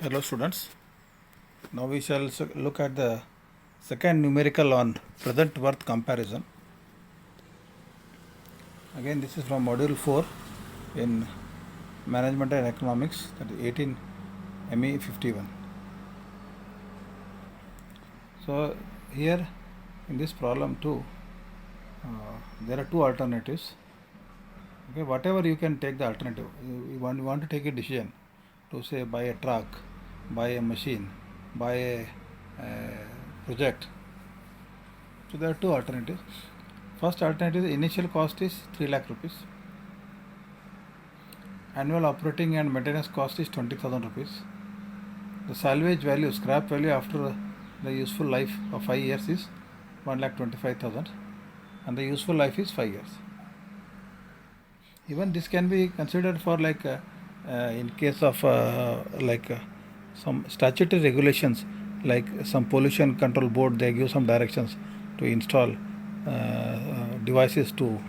Hello students, now we shall look at the second numerical on present worth comparison. Again this is from module 4 in management and economics, that is 18 ME 51. So here in this problem too, there are two alternatives. Okay, whatever you can take the alternative, you want to take a decision to say buy a truck, buy a machine, buy a project. So there are two alternatives. First alternative, the initial cost is 3 lakh rupees. Annual operating and maintenance cost is 20,000 rupees. The salvage value, scrap value after the useful life of 5 years is 1,25,000 and the useful life is 5 years. Even this can be considered for in case of some statutory regulations, like some pollution control board, they give some directions to install devices to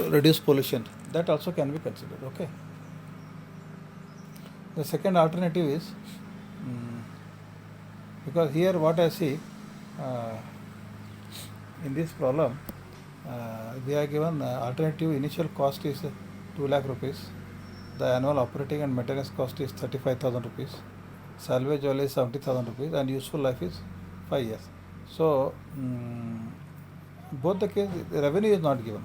reduce pollution. That also can be considered. Okay. The second alternative is because here what I see in this problem, we are given alternative initial cost is 2 lakh rupees. The annual operating and maintenance cost is 35,000 rupees. Salvage value is 70,000 rupees and useful life is 5 years. So both the case, the revenue is not given.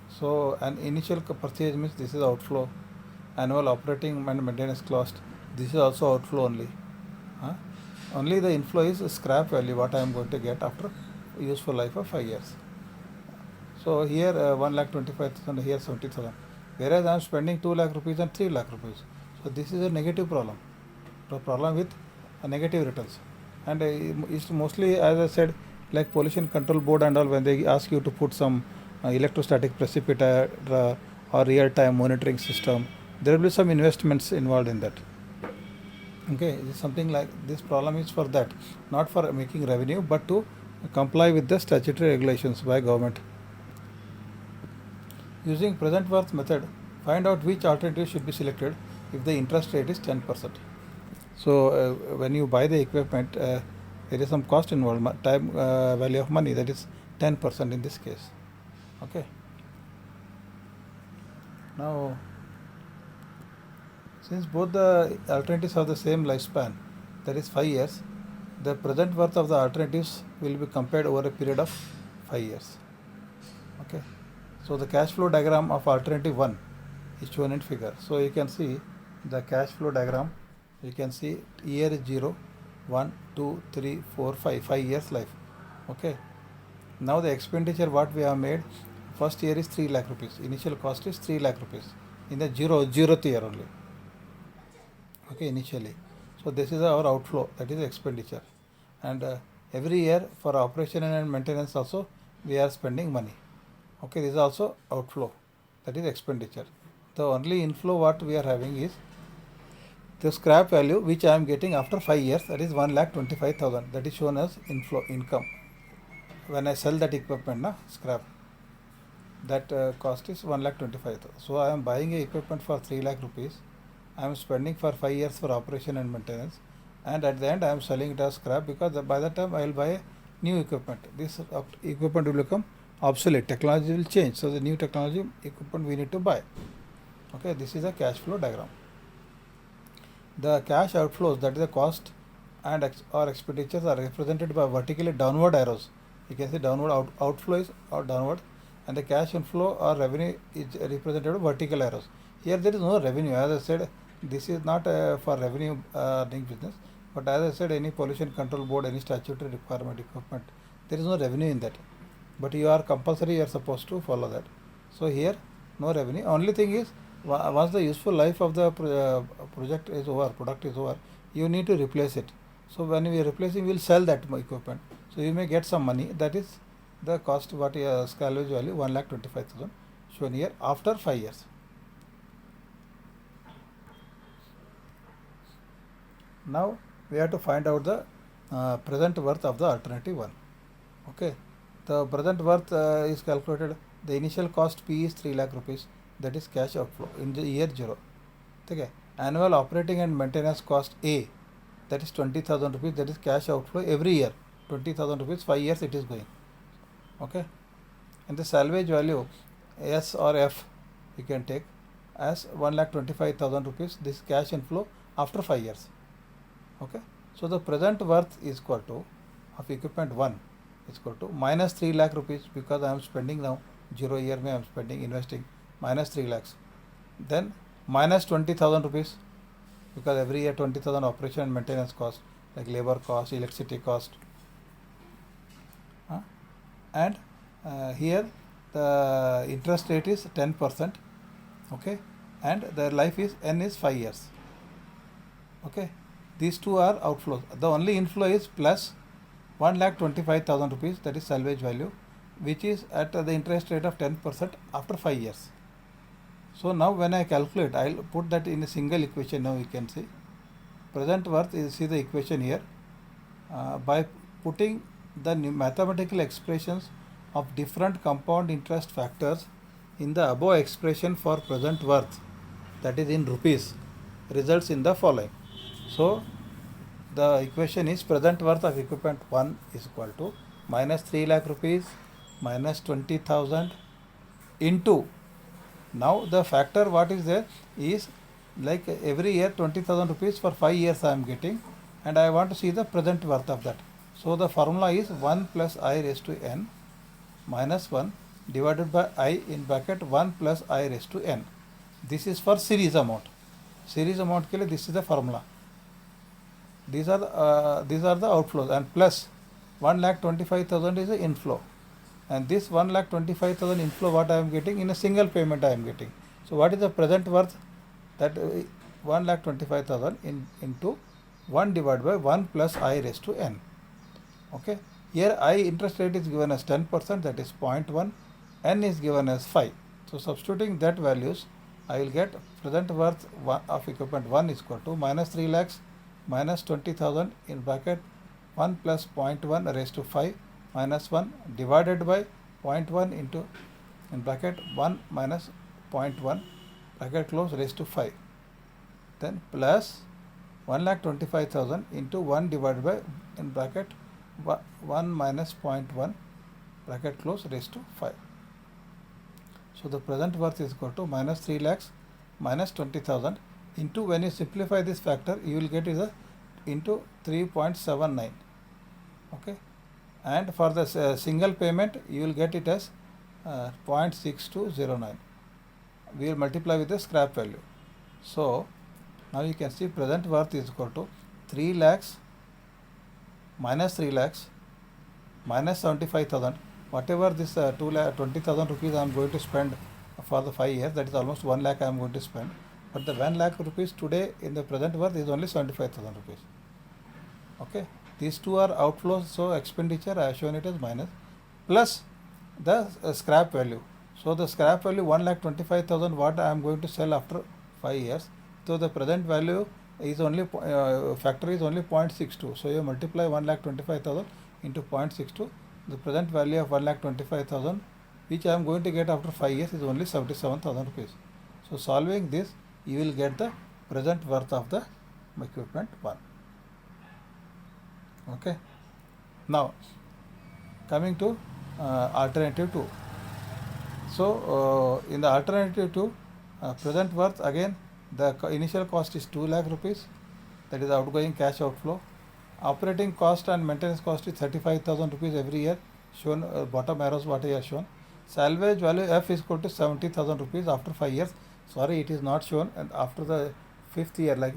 So an initial purchase means this is outflow. Annual operating and maintenance cost, this is also outflow only. Only the inflow is scrap value, what I am going to get after useful life of 5 years. So here 1,25,000, here 70,000. Whereas I am spending 2 lakh rupees and 3 lakh rupees. So this is a negative problem. The problem with negative returns. And it's mostly, as I said, like pollution control board and all, when they ask you to put some electrostatic precipitator or real-time monitoring system, there will be some investments involved in that. Okay, it's something like this problem is for that, not for making revenue, but to comply with the statutory regulations by government. Using present worth method, find out which alternative should be selected if the interest rate is 10%. So when you buy the equipment, there is some cost involved, time value of money, that is 10% in this case. Okay. Now, since both the alternatives have the same lifespan, that is 5 years, the present worth of the alternatives will be compared over a period of 5 years. Okay. So the cash flow diagram of alternative 1 is shown in figure. So you can see the cash flow diagram. You can see year is 0, 1, 2, 3, 4, 5, 5 years life. Okay. Now the expenditure what we have made, first year is 3 lakh rupees. Initial cost is 3 lakh rupees in the zeroth year only. Okay, initially. So this is our outflow, that is expenditure. And every year for operation and maintenance also we are spending money. Okay, this is also outflow, that is expenditure. The only inflow what we are having is the scrap value which I am getting after 5 years, that is 1,25,000, that is shown as inflow, income. When I sell that equipment, scrap, that cost is 1,25,000. So I am buying a equipment for 3 lakh rupees. I am spending for 5 years for operation and maintenance, and at the end I am selling it as scrap, because by that time I will buy a new equipment. This equipment will become obsolete, technology will change, so the new technology equipment we need to buy. Okay, this is a cash flow diagram. The cash outflows, that is the cost and or expenditures, are represented by vertically downward arrows. You can see downward outflow is downward, and the cash inflow or revenue is represented by vertical arrows. Here there is no revenue. As I said, this is not for revenue earning business, but as I said, any pollution control board, any statutory requirement equipment, there is no revenue in that. But you are compulsory, you are supposed to follow that. So here no revenue. Only thing is, once the useful life of the product is over, you need to replace it. So when we are replacing, we will sell that equipment. So you may get some money. That is the cost, what salvage value 1,25,000 shown here after 5 years. Now we have to find out the present worth of the alternative 1. Okay, the present worth is calculated. The initial cost P is 3 lakh rupees. that is cash outflow in the year 0. Okay. Annual operating and maintenance cost A, that is 20,000 rupees, that is cash outflow every year. 20,000 rupees, 5 years it is going. Okay. And the salvage value S or F you can take as 1,25,000 rupees, this cash inflow after 5 years. Okay. So the present worth is equal to of equipment 1 is equal to minus 3 lakh rupees, because I am spending now 0 year I am spending investing minus 3 lakhs. Then minus 20,000 rupees, because every year 20,000 operation and maintenance cost like labor cost, electricity cost. And here the interest rate is 10%. Okay, and the life is N is 5 years. Okay, these two are outflows. The only inflow is plus 1,25,000 rupees, that is salvage value, which is at the interest rate of 10% after 5 years. So now when I calculate, I will put that in a single equation. Now you can see present worth is, see the equation here, by putting the mathematical expressions of different compound interest factors in the above expression for present worth, that is in rupees, results in the following. So the equation is present worth of equipment 1 is equal to minus 3 lakh rupees minus 20,000 into, now the factor what is there is like every year 20,000 rupees for 5 years I am getting, and I want to see the present worth of that. So the formula is 1 plus I raised to n minus 1 divided by I in bracket 1 plus I raised to n. This is for series amount. Series amount के लिए this is the formula. These are the outflows, and plus 1,25,000 is the inflow, and this 1,25,000 inflow what I am getting in a single payment I am getting. So what is the present worth? That 1,25,000 into 1 divided by 1 plus I raised to n. Okay. Here I interest rate is given as 10%, that is 0.1, n is given as 5. So substituting that values, I will get present worth of equipment 1 is equal to minus 3 lakhs minus 20,000 in bracket 1 plus 0.1 raised to 5 minus 1 divided by 0.1 into in bracket 1 minus 0.1 bracket close raised to 5, then plus 1,25,000 into 1 divided by in bracket 1 minus 0.1 bracket close raised to 5. So the present worth is equal to minus 3 lakhs minus 20,000 into, when you simplify this factor you will get is a into 3.79. Okay, and for the single payment you will get it as 0.6209. We will multiply with the scrap value. So now you can see present worth is equal to 3 lakhs minus 3 lakhs minus 75,000. Whatever this 20,000 rupees I am going to spend for the 5 years, that is almost 1 lakh I am going to spend. But the 1 lakh rupees today in the present worth is only 75,000 rupees. Okay, these two are outflows, so expenditure I have shown it as minus, plus the scrap value. So the scrap value 1,25,000 what I am going to sell after 5 years. So the present value is only factor is only 0.62. So you multiply 1,25,000 into 0.62. The present value of 1,25,000 which I am going to get after 5 years is only 77,000 rupees. So solving this, you will get the present worth of the equipment 1. Okay. Now coming to alternative 2. So in the alternative 2, present worth, again the initial cost is 2 lakh rupees, that is outgoing cash outflow. Operating cost and maintenance cost is 35,000 rupees every year, shown bottom arrows what I have shown. Salvage value F is equal to 70,000 rupees after 5 years. Sorry, it is not shown, and after the 5th year, like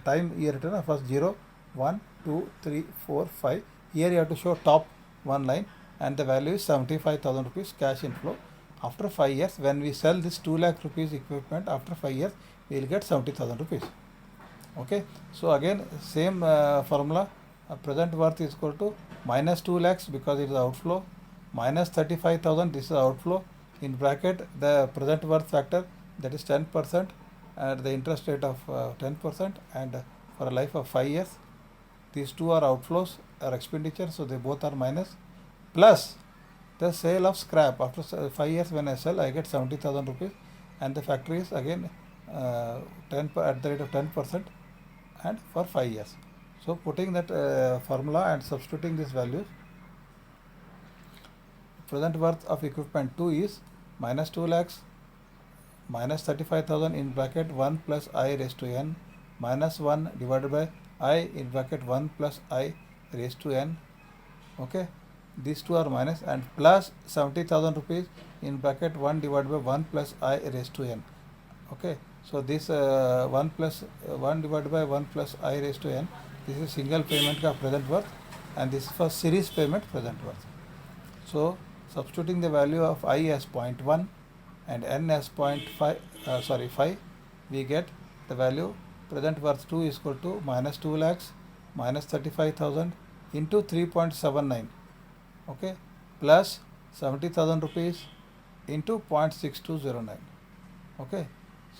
time year written first 0, 1, 2, 3, 4, 5. Here you have to show top one line, and the value is 75,000 rupees cash inflow after 5 years. When we sell this 2 lakh rupees equipment after 5 years, we will get 70,000 rupees. Okay, so again same formula, present worth is equal to minus 2 lakhs because it is outflow, minus 35,000, this is outflow, in bracket the present worth factor, that is 10% at the interest rate of 10%, and for a life of 5 years. These two are outflows or expenditure, so they both are minus, plus the sale of scrap after 5 years. When I sell, I get 70,000 rupees. and the factor is again 10 at the rate of 10% and for 5 years. So putting that formula and substituting these values, present worth of equipment 2 is minus 2 lakhs minus 35,000 in bracket 1 plus I raised to n minus 1 divided by I in bracket 1 plus I raised to n. Okay, these two are minus, and plus 70,000 rupees in bracket 1 divided by 1 plus I raised to n. Okay, so this 1 plus 1 divided by 1 plus I raised to n, this is single payment ka present worth, and this is for series payment present worth. So substituting the value of I as 0.1 and n as 5, we get the value present worth 2 is equal to minus 2 lakhs minus 35,000 into 3.79, okay, plus 70,000 rupees into 0.6209. Okay,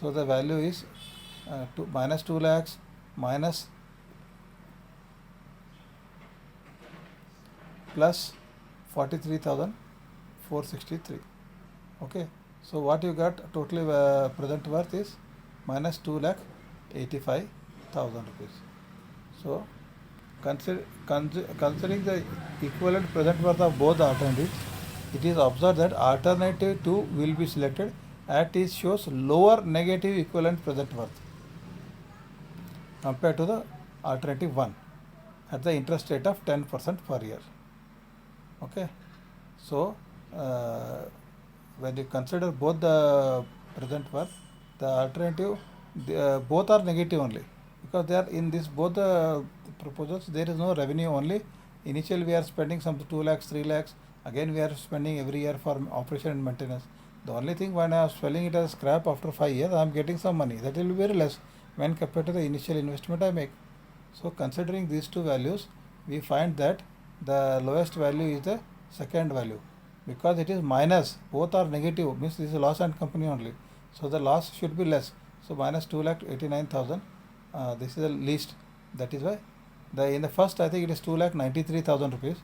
so the value is minus 2 lakhs minus plus 43,463. Okay, so what you got totally present worth is minus 2,85,000 rupees. So considering the equivalent present worth of both the alternatives, it is observed that alternative 2 will be selected as it shows lower negative equivalent present worth compared to the alternative 1 at the interest rate of 10% per year. Okay, so when you consider both the present worth, the alternative, both are negative only, because they are in this both the proposals there is no revenue only. Initially we are spending some 2 lakhs, 3 lakhs, again we are spending every year for operation and maintenance. The only thing, when I am selling it as scrap after 5 years, I am getting some money. That will be very less when compared to the initial investment I make. So considering these two values, we find that the lowest value is the second value, because it is minus, both are negative, means this is a loss and company only. So the loss should be less. So minus 2,89,000, this is the least. That is why in the first I think it is 2,93,000 rupees,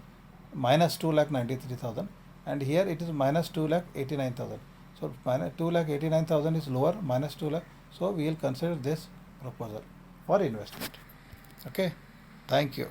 minus 2,93,000, and here it is minus 2,89,000. So minus 2,89,000 is lower, minus 2 lakh. So we will consider this proposal for investment. Okay, thank you.